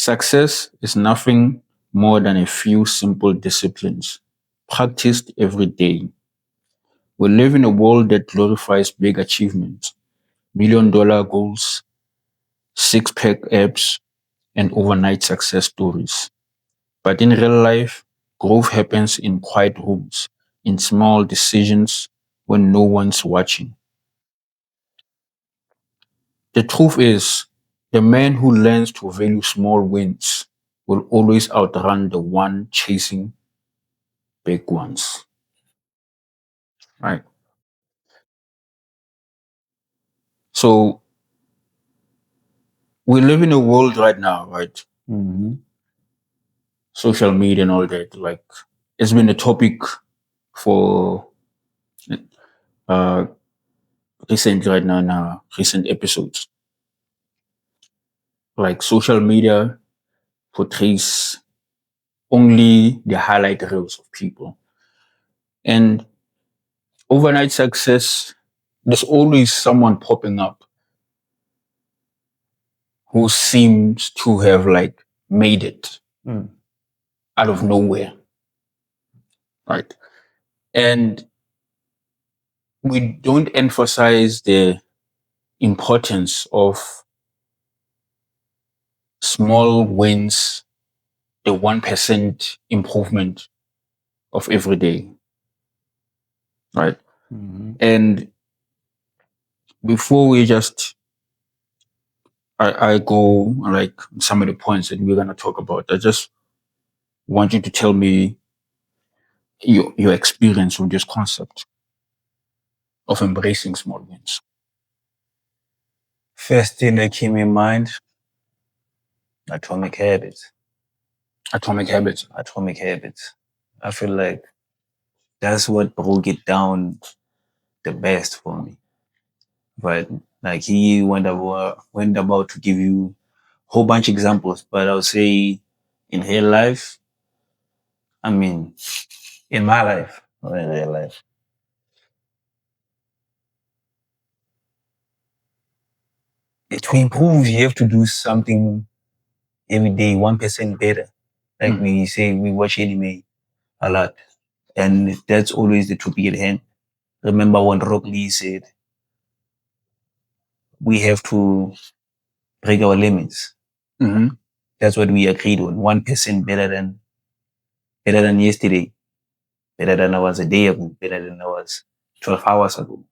Success is nothing more than a few simple disciplines practiced every day. We live in a world that glorifies big achievements, $1 million goals, six pack abs, and overnight success stories. But in real life, growth happens in quiet rooms, in small decisions when no one's watching. The truth is, the man who learns to value small wins will always outrun the one chasing big ones. Right. So we live in a world right now, right? Mm-hmm. Social media and all that. Like it's been a topic for uh recent right now in our recent episodes. Like social media portrays only the highlight reels of people. And overnight success, there's always someone popping up who seems to have like made it Mm. out of nowhere, right? And we don't emphasize the importance of small wins, the 1% improvement of every day, right? Mm-hmm. And before we just, I go like some of the points that we're going to talk about, I just want you to tell me your experience with this concept of embracing small wins. First thing that came in mind, atomic habits. Atomic habits. Atomic habits. I feel like that's what broke it down the best for me. But like he went about to give you a whole bunch of examples, but I would say in real life, I mean, in my life, not in real life, to improve, you have to do something every day, 1% better. Like Mm. we say, we watch anime a lot, and that's always the topic at hand. Remember when Rock Lee said, we have to break our limits. Mm-hmm. That's what we agreed on. 1% better than yesterday, better than I was a day ago, better than I was 12 hours ago,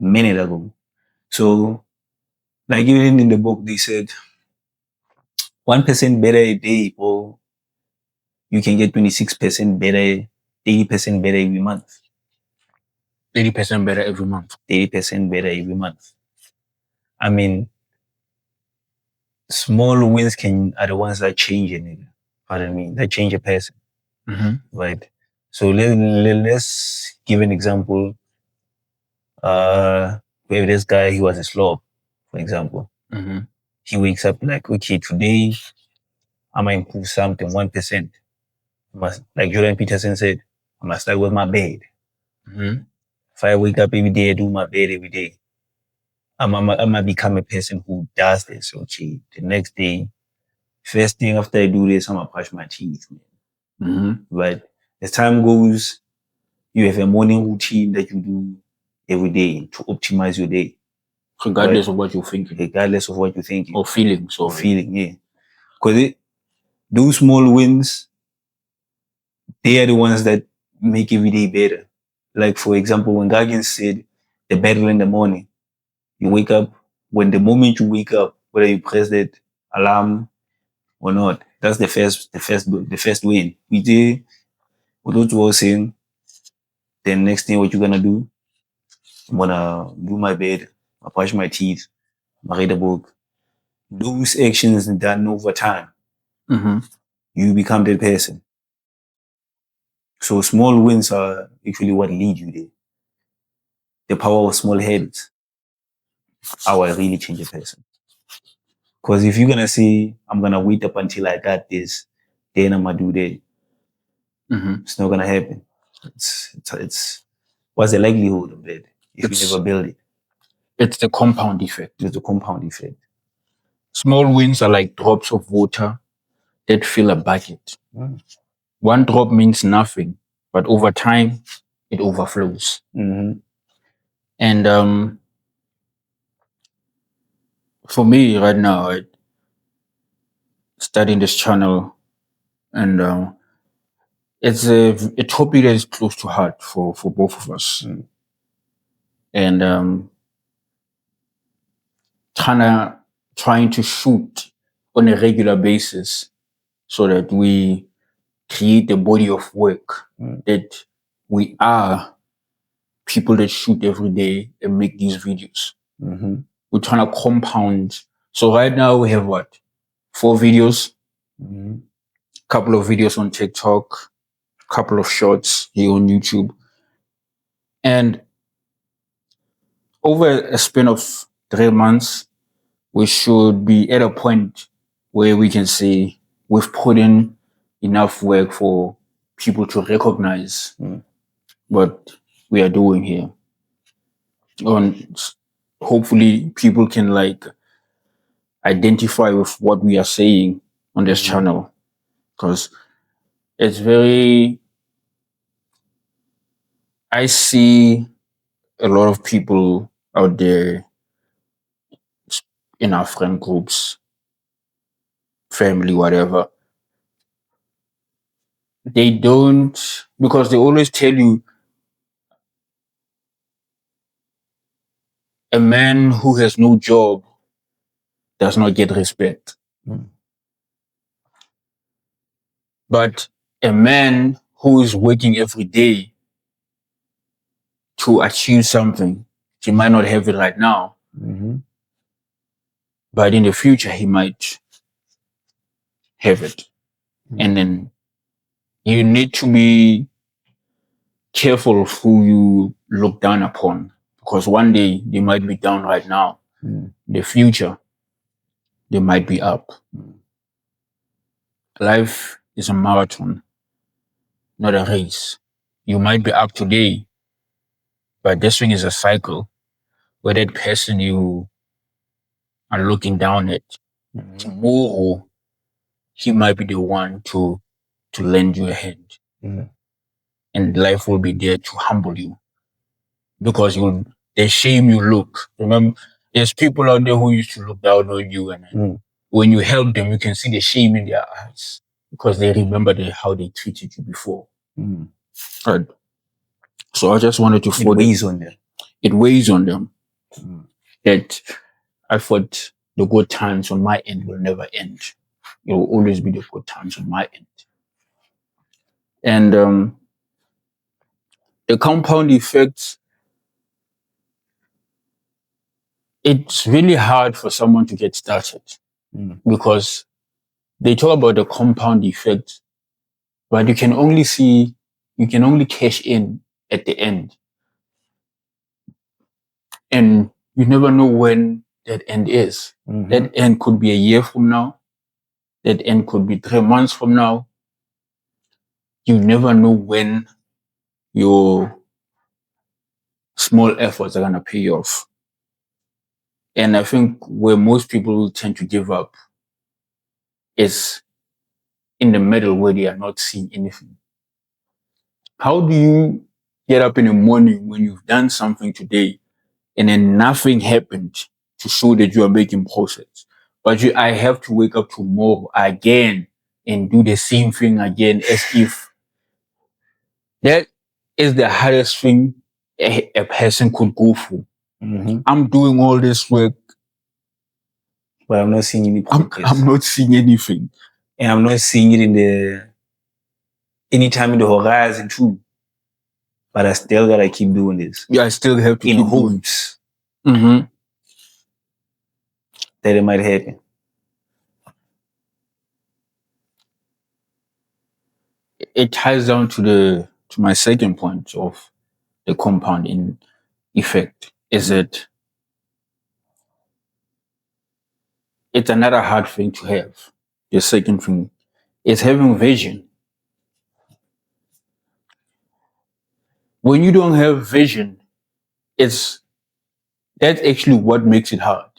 a minute ago. So, like even in the book, they said 1% better a day, or you can get 26% better, 80% better every month. 80% better every month. 80% better every month. I mean, small wins are the ones that change a nigga. Pardon me, that change a person, Mm-hmm. right? So let's give an example. Where this guy, he was a slob, for example. Mm-hmm. He wakes up like, okay, today I'm gonna improve something 1%. Like Jordan Peterson said, I must start with my bed. Mm-hmm. If I wake up every day, I do my bed every day. I'm gonna become a person who does this. Okay, the next day, first thing after I do this, I'm gonna brush my teeth. Mm-hmm. But as time goes, you have a morning routine that you do every day to optimize your day, Regardless of what you're thinking regardless of what you're thinking or feeling. or Sorry. feeling. Yeah, because those small wins, they are the ones that make every day better. Like for example, when Goggins said the battle in the morning, you wake up, when the moment you wake up, whether you press that alarm or not, that's the first win. We did what those was saying. Then next thing, what you're gonna do? I'm gonna do my bed, I brush my teeth, I read a book. Those actions done over time, Mm-hmm. you become that person. So small wins are actually what lead you there. The power of small habits, how I really change a person. Because if you're gonna say, I'm gonna wait up until I got this, then I'm gonna do that, Mm-hmm. it's not gonna happen. It's what's the likelihood of that if you It's never build it? it's the compound effect. It's the compound effect. Small wins are like drops of water that fill a bucket. Mm. One drop means nothing, but over time, it overflows. Mm-hmm. And for me right now, studying this channel, and it's a topic that is close to heart for both of us. Mm. And trying to shoot on a regular basis so that we create a body of work that we are people that shoot every day and make these videos. Mm-hmm. We're trying to compound. So right now we have what? 4 videos, Mm-hmm. couple of videos on TikTok, couple of shorts here on YouTube. And over a span of 3 months, we should be at a point where we can say we've put in enough work for people to recognize what we are doing here. And hopefully people can like identify with what we are saying on this channel, because it's very, I see a lot of people out there in our friend groups, family, whatever. They don't, because they always tell you a man who has no job does not get respect. Mm. But a man who is working every day to achieve something, he might not have it right now, Mm-hmm. but in the future he might have it. And then you need to be careful of who you look down upon, because one day they might be down right now. In the future, they might be up. Life is a marathon, not a race. You might be up today, but this thing is a cycle where that person you are looking down at, tomorrow, he might be the one to lend you a hand. And life will be there to humble you, because you the shame you look. Remember, there's people out there who used to look down on you, and when you help them, you can see the shame in their eyes because they remember how they treated you before. Right. So I just wanted to It weighs on them. It weighs on them that I thought the good times on my end will never end. It will always be the good times on my end. And the compound effect, it's really hard for someone to get started because they talk about the compound effect, but you can only cash in at the end. And you never know when that end is. That end could be a year from now. That end could be 3 months from now. You never know when your small efforts are going to pay off. And I think where most people tend to give up is in the middle, where they are not seeing anything. How do you get up in the morning when you've done something today and then nothing happened to show that you are making progress? But I have to wake up tomorrow again and do the same thing again, as if that is the hardest thing a person could go through. I'm doing all this work, but I'm not seeing any progress. I'm not seeing anything. And I'm not seeing it anytime in the horizon too. But I still gotta keep doing this. Yeah, I still have to in keep hopes doing. that it might happen. It ties down to my second point of the compounding effect, is that it's another hard thing to have. The second thing is having vision. When you don't have vision, that's actually what makes it hard.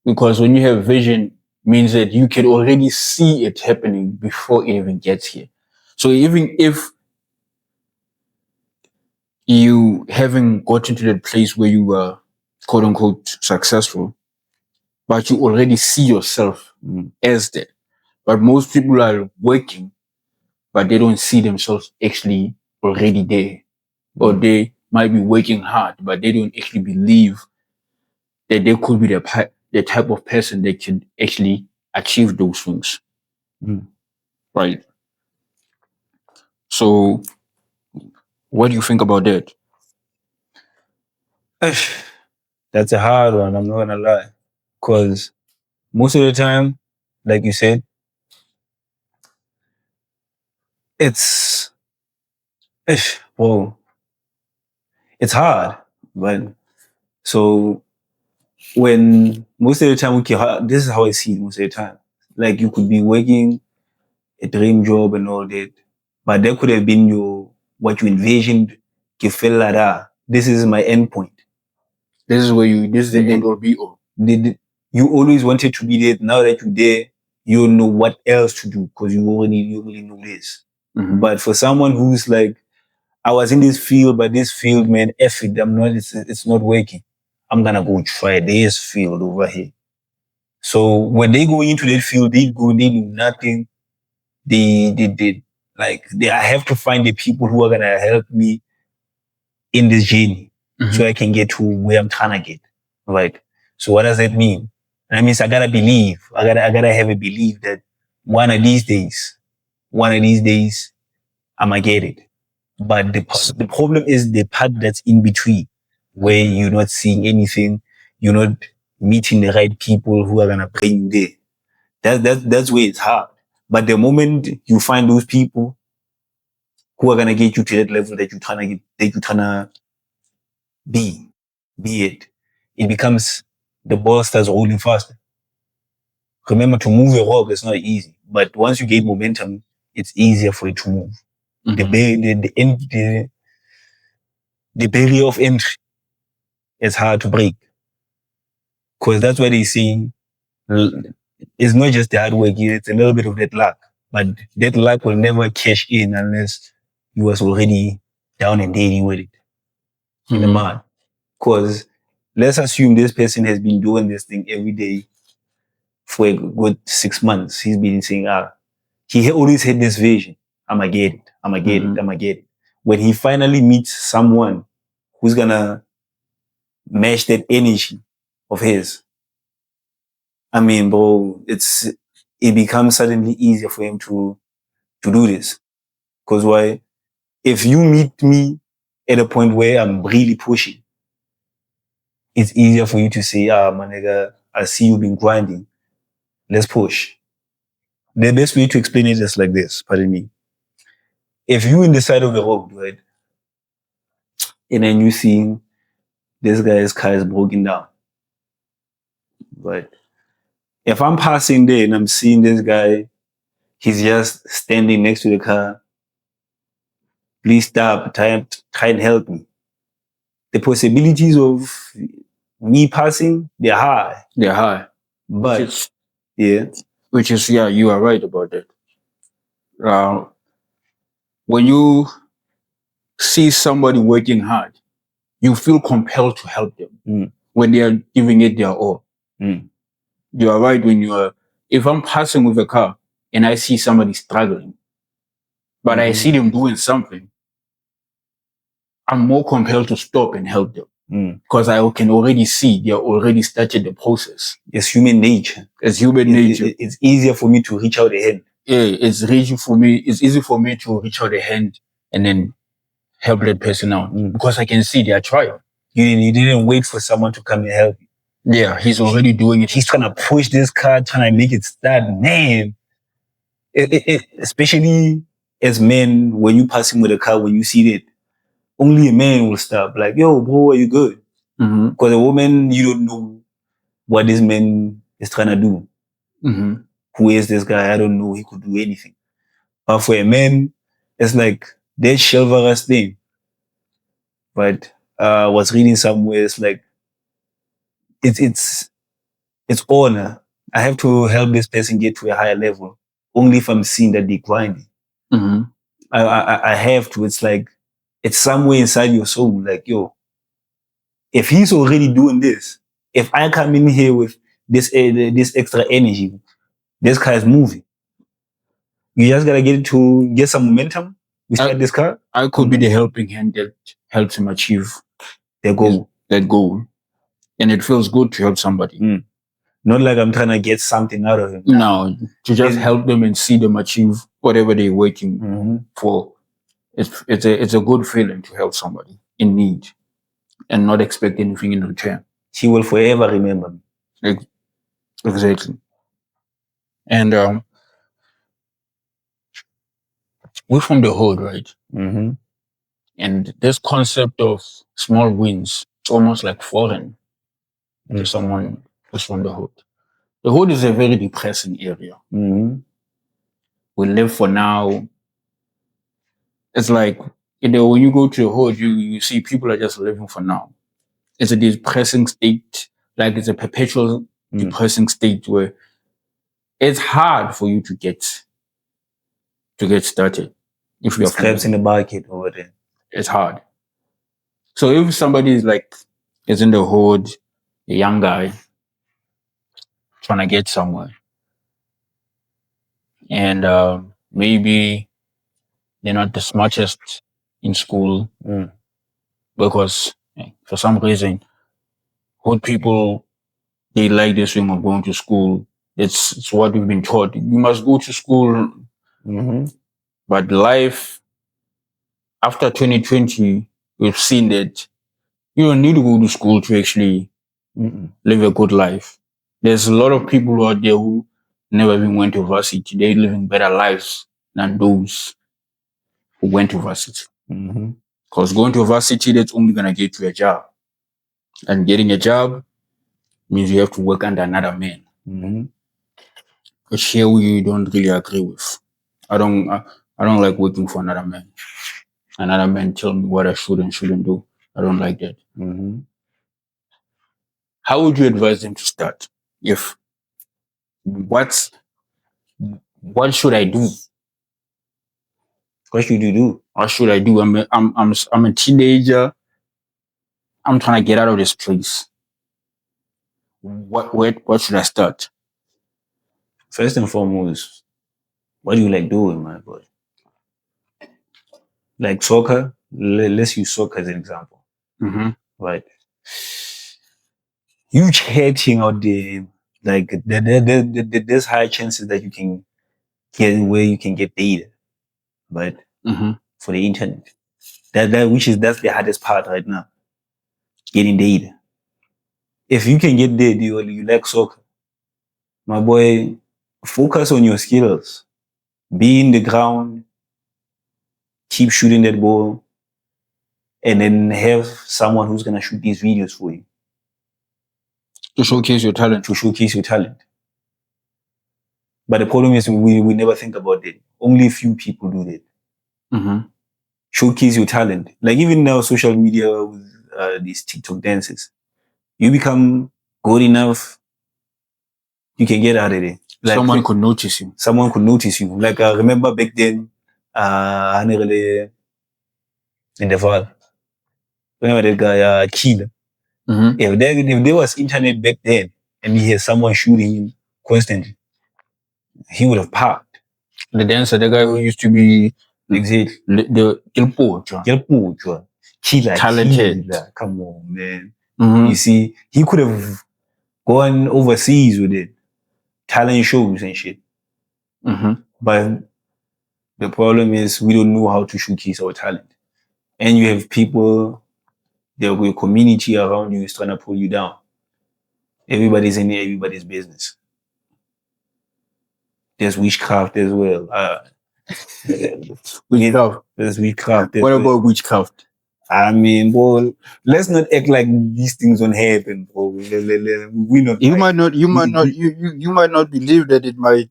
because when you have vision, means that you can already see it happening before it even gets here. So even if you haven't gotten to that place where you were quote unquote successful, but you already see yourself as that. But most people are working, but they don't see themselves actually already there. Or they might be working hard, but they don't actually believe that they could be the type of person that can actually achieve those things. Mm. Right. So what do you think about that? That's a hard one, I'm not gonna lie. Because most of the time, like you said, it's whoa, it's hard. But so when most of the time, okay, this is how I see it most of the time. Like you could be working a dream job and all that, but that could have been your what you envisioned. You feel like this is my end point. This is the end or be all. You always wanted to be there. Now that you're there, you don't know what else to do because you already know this. Mhm. But for someone who's like, I was in this field, but this field, man, F it, it's not working. I'm gonna go try this field over here. So when they go into that field, they do nothing. They I have to find the people who are gonna help me in this journey so I can get to where I'm trying to get. Right. So what does that mean? That means I gotta believe. I gotta have a belief that one of these days, one of these days, I'ma get it. But the problem is the part that's in between, where you're not seeing anything, you're not meeting the right people who are gonna bring you there. That's where it's hard. But the moment you find those people who are gonna get you to that level that you're trying to get, that you're trying to be, be it, it becomes the ball starts rolling faster. Remember, to move a rock is not easy, but once you gain momentum, it's easier for it to move. The, the barrier of entry is hard to break because that's what they see. It's not just the hard work; it's a little bit of that luck. But that luck will never cash in unless you was already down and dirty with it in the mud. Because let's assume this person has been doing this thing every day for a good 6 months. He's been saying, he always had this vision. I'ma get it. I'ma get it. I'ma get it. When he finally meets someone who's gonna match that energy of his, I mean, bro, it becomes suddenly easier for him to do this. Because why? If you meet me at a point where I'm really pushing, it's easier for you to say, my nigga, I see you been grinding. Let's push. The best way to explain it is like this, pardon me. If you in the side of the road, right, and then you see this guy's car is broken down, right? If I'm passing there and I'm seeing this guy, he's just standing next to the car, please stop, try and help me. The possibilities of me passing, they're high. They're high. But yeah. Yeah, you are right about that. When you see somebody working hard, you feel compelled to help them when they are giving it their all. You are right when you are. If I'm passing with a car and I see somebody struggling, but I see them doing something, I'm more compelled to stop and help them because I can already see they are already started the process. It's human nature. It's human nature. It's easier for me to reach out a hand. Yeah, it's easy for me. It's easy for me to reach out a hand and then help that person out because I can see they are trying. You didn't wait for someone to come and help you. Yeah, he's already doing it. He's trying to push this car, trying to make it start. Man, especially as men, when you passing with a car, when you see that, only a man will stop. Like, yo, bro, are you good? Because a woman, you don't know what this man is trying to do. Who is this guy? I don't know. He could do anything. But for a man, it's like that chivalrous thing. But I was reading somewhere, it's like it's It's honor. I have to help this person get to a higher level only if I'm seeing that they're grinding. Mm-hmm. I have to. It's like, it's somewhere inside your soul. Like, yo, if he's already doing this, if I come in here with this extra energy, this car is moving. You just gotta get some momentum. We start this car. I could be the helping hand that helps him achieve Their goal. that goal. And it feels good to help somebody. Not like I'm trying to get something out of him. No, to just help them and see them achieve whatever they're waiting for. It's a good feeling to help somebody in need and not expect anything in return. He will forever remember me. Exactly. And we're from the hood, right? And this concept of small wins, it's almost like foreign to someone who's from the hood. The hood is a very depressing area. We live for now. It's like, when you go to the hood, you see people are just living for now. It's a depressing state, like it's a perpetual depressing state where it's hard for you to get started. If you're scraps in the bucket over there, it's hard. So if somebody is in the hood, a young guy trying to get somewhere, and maybe they're not the smartest in school because for some reason, hood people, they like this thing of going to school. It's what we've been taught. You must go to school. But life after 2020, we've seen that you don't need to go to school to actually live a good life. There's a lot of people out there who never even went to varsity. They're living better lives than those who went to varsity. Because going to varsity, that's only going to get you a job. And getting a job means you have to work under another man. Which here we don't really agree with. I don't like working for another man. Another man tell me what I should and shouldn't do. I don't like that. How would you advise them to start? If what should I do? What should you do? What should I do? I'm a teenager. I'm trying to get out of this place. What should I start? First and foremost, what do you like doing, my boy? Like soccer. Let's use soccer as an example. Right. Huge hating out there. Like there's high chances that you can get where you can get data, right? For the internet. That's the hardest part right now. Getting data. If you can get data, you like soccer, my boy, focus on your skills. Be in the ground, keep shooting that ball, and then have someone who's gonna shoot these videos for you. To showcase your talent. But the problem is we never think about that. Only a few people do that. Showcase your talent. Like even now, social media with these TikTok dances, you become good enough, you can get out of there. Like, someone could notice you. Like I remember back then, in the fall, remember that guy Keeler. If there was internet back then and he had someone shooting him constantly, he would have popped. The dancer, the guy who used to be the Keeler, talented. Come on, man. You see, he could have gone overseas with it, talent shows and shit. But the problem is we don't know how to showcase our talent. And you have people, the community around you is trying to pull you down. Everybody's in everybody's business. There's witchcraft as well. There's witchcraft. What about witchcraft? I mean, bro, let's not act like these things don't happen, bro. We not. You might not believe that it might.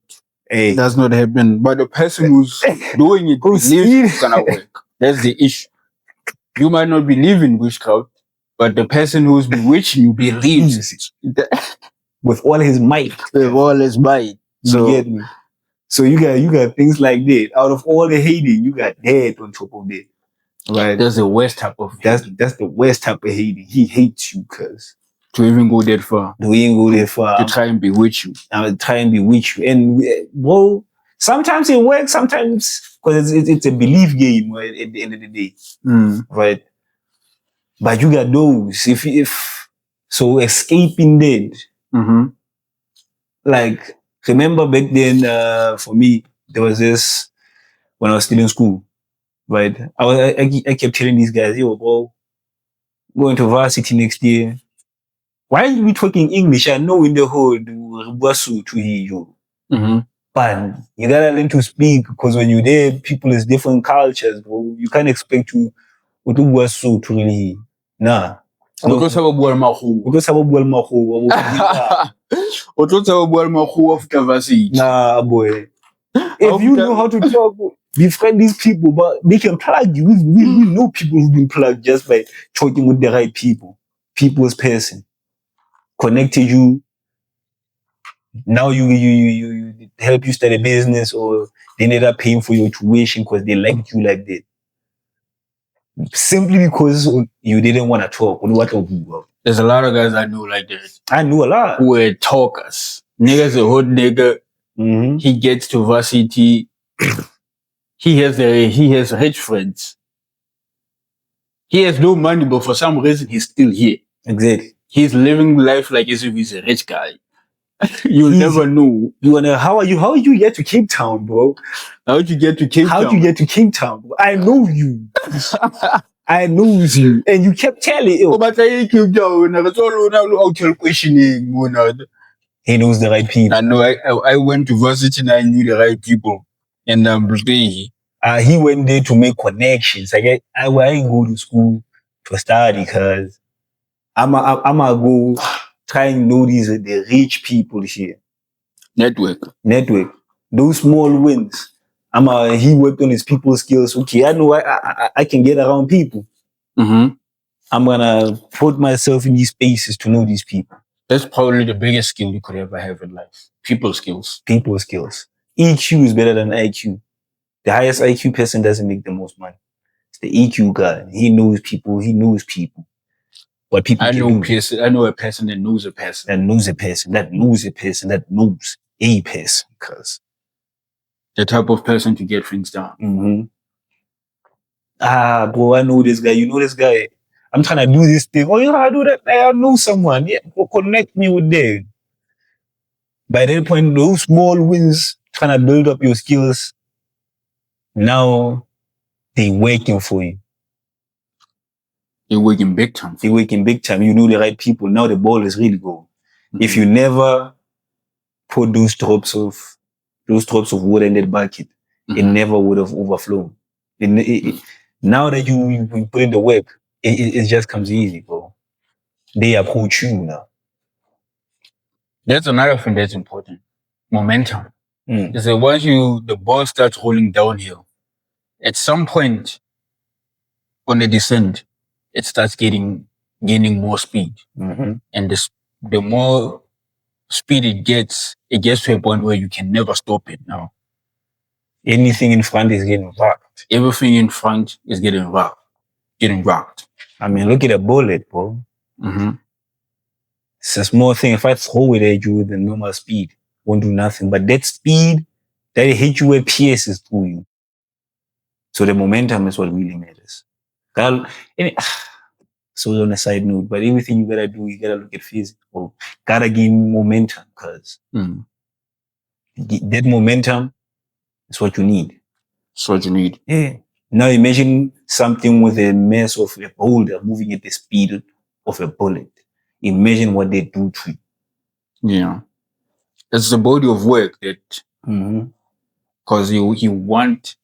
It does not happen, but the person who's doing it believes it's gonna work. That's the issue. You might not believe in witchcraft, but the person who's bewitching you believes it. with all his might. With all his might. You get me? So you got things like that. Out of all the hating, you got that on top of that. Right? That's the worst type of hating. That's the worst type of hating. He hates you because to even go that far. To try and be with you. And try and be with you. And well, sometimes it works, sometimes because it's a belief game at the end of the day. Right? But you got those. If so escaping that. Like, remember back then, for me, there was this when I was still in school, right? I kept telling these guys, yo, bro, going to varsity next year. Why are we talking English? I know in the hood, Wasu to hear you. But you gotta learn to speak because when you're there, people is different cultures, bro. You can't expect to Wasu to really. Nah. Because have a boy mahu. Nah, boy. If you know how to talk, befriend these people, but they can plug you. We know people who've been plugged just by talking with the right people. People's person connected you. Now you help you start a business, or they ended up paying for your tuition because they liked you like that. Simply because you didn't want to talk. There's a lot of guys I know like that. I know a lot. Who were talkers. Niggas a hood nigga. He gets to varsity. He has rich friends. He has no money, but for some reason he's still here. Exactly. He's living life like as if he's a rich guy. You'll never know. How are you get to Cape Town, bro? How'd you get to Cape Town? How'd you get to Cape Town, bro? I know you. I know you. And you kept telling him. But I Cape Town. I'll questioning. He knows the right people. I know. I went to varsity and I knew the right people. And he went there to make connections. I ain't go to school to study because I'm a go try and know the rich people here. Network. Those small wins. He worked on his people skills. Okay, I know I can get around people. I'm gonna put myself in these spaces to know these people. That's probably the biggest skill you could ever have in life. People skills. EQ is better than IQ. The highest IQ person doesn't make the most money. It's the EQ guy. He knows people. What people can do. I know a person that knows a person. That knows a person. That knows a person. That knows a person. Because the type of person to get things done. Bro, I know this guy. You know this guy. I'm trying to do this thing. Oh, you know how to do that? I know someone. Yeah, go connect me with them. By that point, those small wins, trying to build up your skills, now they working for you. They're working big time. You know the right people. Now the ball is really going. If you never put those drops of water in that bucket, it never would have overflown. Now that you put in the work, it just comes easy, bro. They approach you now. That's another thing that's important. Momentum. Because once the ball starts rolling downhill, at some point on the descent, it starts gaining more speed. And the more speed it gets to a point where you can never stop it now. Anything in front is getting rocked. Everything in front is getting rocked. I mean, look at a bullet, bro. It's a small thing. If I throw it at you with the normal speed, it won't do nothing. But that speed, that hit you with pierces through you. So the momentum is what really matters. So on a side note, but everything you gotta do, you gotta look at physical. Gotta gain momentum, because that momentum is what you need. Yeah. Now imagine something with a mass of a boulder moving at the speed of a bullet. Imagine what they do to you. Yeah. It's the body of work that, because you want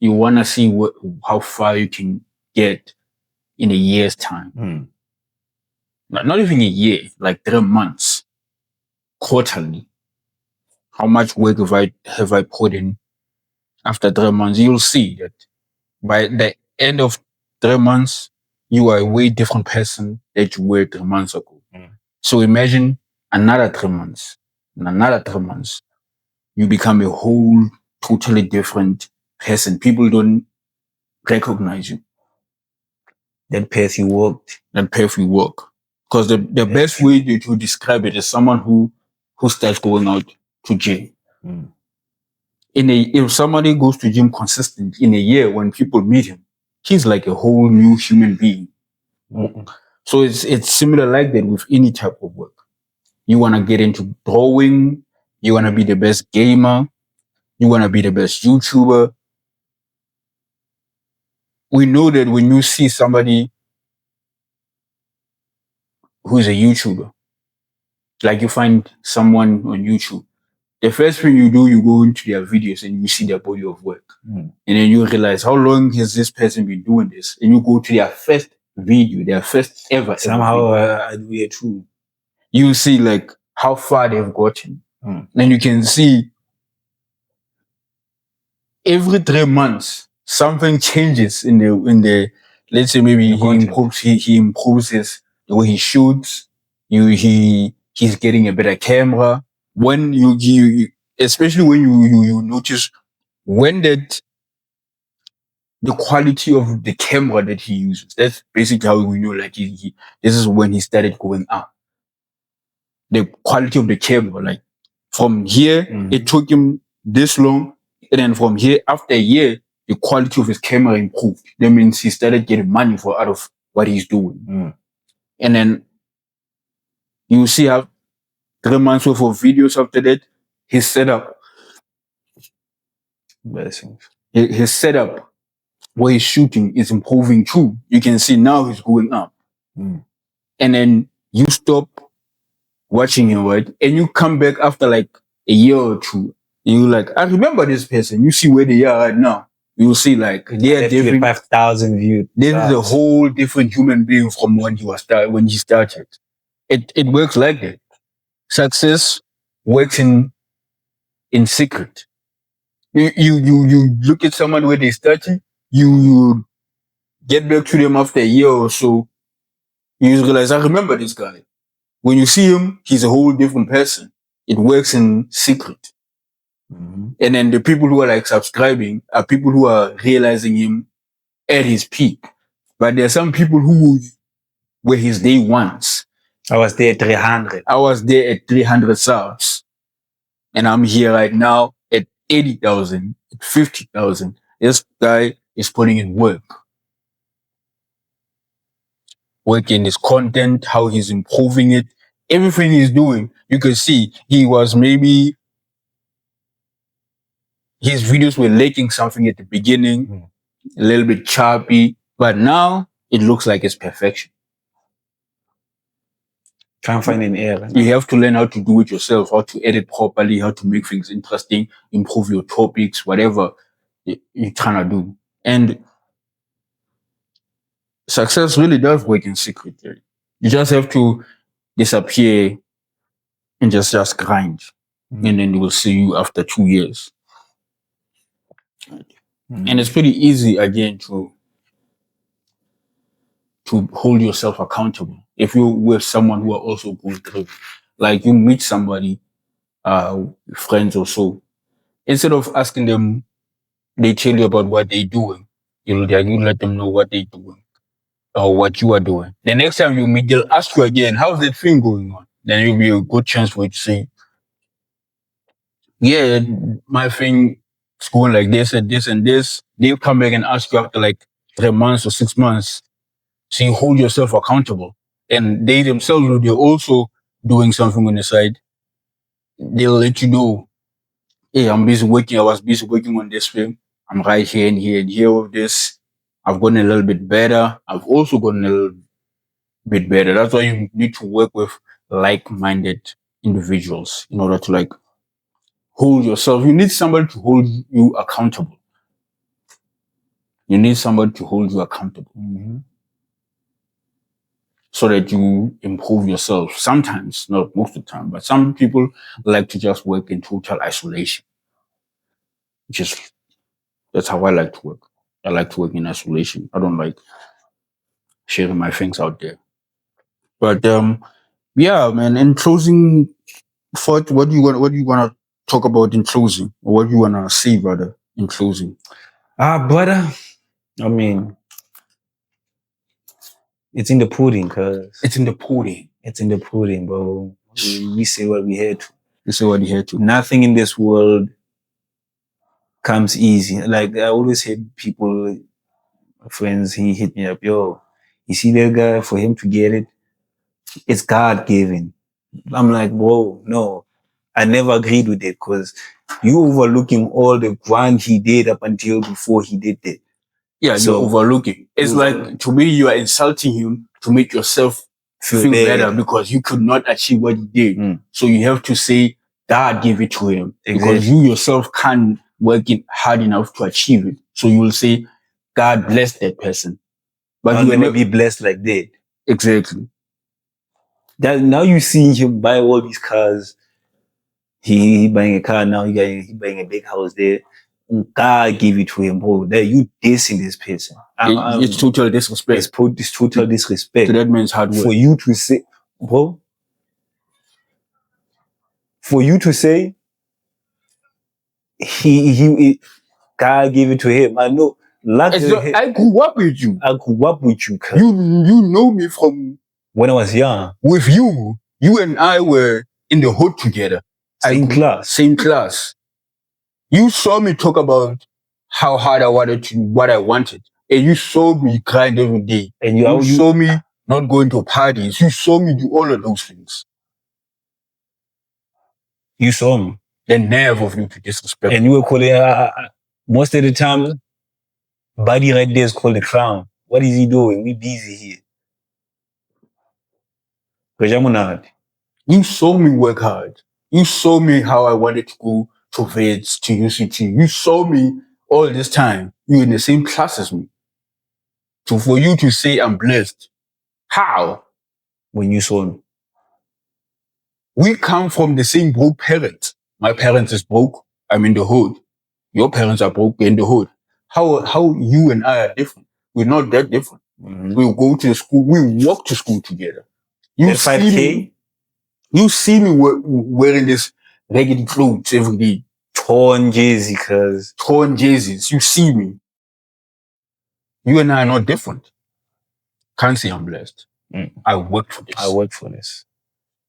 to see how far you can get in a year's time. Not even a year, like 3 months, quarterly. How much work have I put in? After 3 months, you'll see that by the end of 3 months, you are a way different person that you were 3 months ago. So imagine another 3 months, and another 3 months, you become a whole totally different person. People don't recognize you. That path you walked. That path you walk. Because the best way to describe it is someone who starts going out to gym. Mm. If somebody goes to gym consistently in a year, when people meet him, he's like a whole new human being. Mm-mm. So it's similar like that with any type of work. You want to get into drawing, you want to be the best gamer, you want to be the best YouTuber. We know that when you see somebody who's a YouTuber, like you find someone on YouTube, the first thing you do, you go into their videos and you see their body of work. Mm. And then you realize, how long has this person been doing this? And you go to their first video, their first ever Somehow video. we are true. You see like how far they've gotten. Mm. And you can see every 3 months something changes in the let's say maybe The content. he improves the way he shoots. He's getting a better camera. When you especially when you notice when that the quality of the camera that he uses. That's basically how we know like this is when he started going up. The quality of the camera, like from here, it took him this long, and then from here, after a year, the quality of his camera improved. That means he started getting money for out of what he's doing. Mm. And then you see how 3 months worth of videos after that, his setup, Blessings. his setup where he's shooting is improving too. You can see now he's going up. Mm. And then you stop watching him, right? And you come back after like a year or two, and you like, I remember this person. You see where they are right now. You see like they are Left with different. 5,000 views. This is a whole different human being from when he started. It works like that. Success works in secret. You look at someone where they started, you get back to them after a year or so, you realize, I remember this guy. When you see him, he's a whole different person. It works in secret. Mm-hmm. And then the people who are like subscribing are people who are realizing him at his peak. But there are some people who were his day ones. I was there at 300. I was there at 300 subs. And I'm here right now at 80,000, at 50,000. This guy is putting in work. Work in his content, how he's improving it. Everything he's doing, you can see he was maybe his videos were lacking something at the beginning, a little bit choppy, but now it looks like it's perfection. Try and find an error. You have to learn how to do it yourself, how to edit properly, how to make things interesting, improve your topics, whatever you're trying to do. And success really does work in secret. You just have to disappear and just grind. And then we'll see you after 2 years. And it's pretty easy again to hold yourself accountable if you're with someone who are also going through. Like you meet somebody, friends or so, instead of asking them, they tell you about what they're doing. You let them know what they're doing or what you are doing. The next time you meet, they'll ask you again, how's that thing going on? Then it'll be a good chance for you to say, yeah, my thing is going like this and this and this. They'll come back and ask you after like 3 months or 6 months. So you hold yourself accountable. And they themselves, they're also doing something on the side. They'll let you know, hey, I was busy working on this film. I'm right here and here and here with this. I've gotten a little bit better. I've also gotten a little bit better. That's why you need to work with like-minded individuals in order to like hold yourself. You need somebody to hold you accountable. You need somebody to hold you accountable. Mm-hmm. So that you improve yourself. Sometimes, not most of the time, but some people like to just work in total isolation. That's how I like to work. I like to work in isolation. I don't like sharing my things out there. But Yeah, man. In closing, what do you want to talk about in closing, or what do you want to say, brother, in closing? Brother, I mean, it's in the pudding, cuz. It's in the pudding. It's in the pudding, bro. We say what we had to. You say what you had to. Nothing in this world comes easy. Like, I always hate people, friends, he hit me up, yo, you see that guy, for him to get it, it's God given. I'm like, whoa, no. I never agreed with it because you overlooking all the grind he did up until before he did that. Yeah, So, you're overlooking. It's like, to me, you are insulting him to make yourself feel better because you could not achieve what he did. So you have to say God gave it to him because you yourself can't work it hard enough to achieve it. So you will say God bless that person. But I'll you will never be blessed like that. Exactly. That now you see him buy all these cars. He buying a car now. He buying a big house there. God give it to him, bro. That you dissing this person. It's total disrespect. It's total disrespect to that man's hard work. For you to say, bro. For you to say he God gave it to him. I know. I grew up with you. I grew up with you. You know me from when I was young. With you and I were in the hood together. Same class. You saw me talk about how hard I wanted to, what I wanted. And you saw me grind every day. And you saw me not going to parties. You saw me do all of those things. You saw me. The nerve of you to disrespect. And you were calling, most of the time, body right there is called the clown. What is he doing? We busy here. You saw me work hard. You saw me how I wanted to go to VEDS, to UCT. You saw me all this time. You in the same class as me. So for you to say I'm blessed, how? When you saw me. We come from the same broke parents. My parents is broke. I'm in the hood. Your parents are broke in the hood. How you and I are different? We're not that different. Mm-hmm. We go to school. We walk to school together. You see 5K? me. You see me wearing this raggedy clothes every day. Torn jersey, cuz. Torn jerseys. You see me. You and I are not different. Can't say I'm blessed. I worked for this. I worked for this.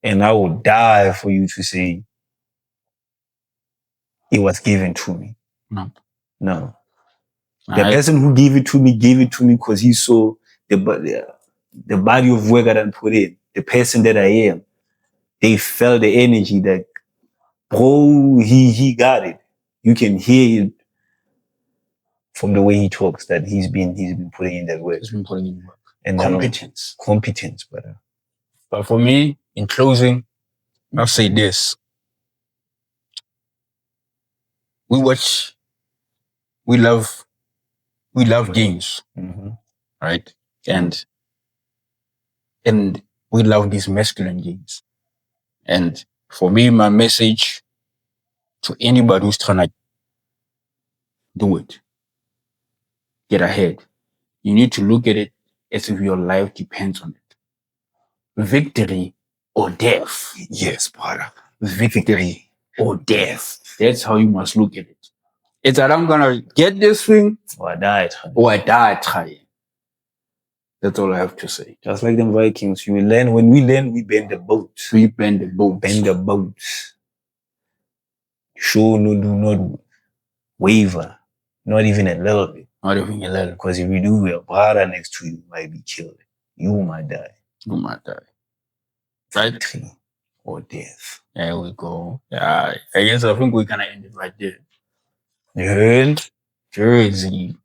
And I will die for you to say it was given to me. No. The person who gave it to me because he saw the body of work that I put in, the person that I am. They felt the energy that, bro, he got it. You can hear it from the way he talks that he's been putting in that work. He's been putting in work. And competence, brother. But for me, in closing, I'll say this. We love games, right? And we love these masculine games. And for me, my message to anybody who's trying to do it, get ahead. You need to look at it as if your life depends on it. Victory or death. Yes, brother. Victory or death. That's how you must look at it. It's that I'm gonna get this thing or I die trying. Or I die trying. That's all I have to say. Just like them Vikings, when we land, we bend the boats. We bend the boats. Bend the boats. Sure, no, do not waver. Not even a little bit. Not even a little. Because if you do, your brother next to you might be killed. You might die. You might die. Right? Victory or death. There we go. Yeah, I guess I think we're gonna end it right there. You heard? Jersey.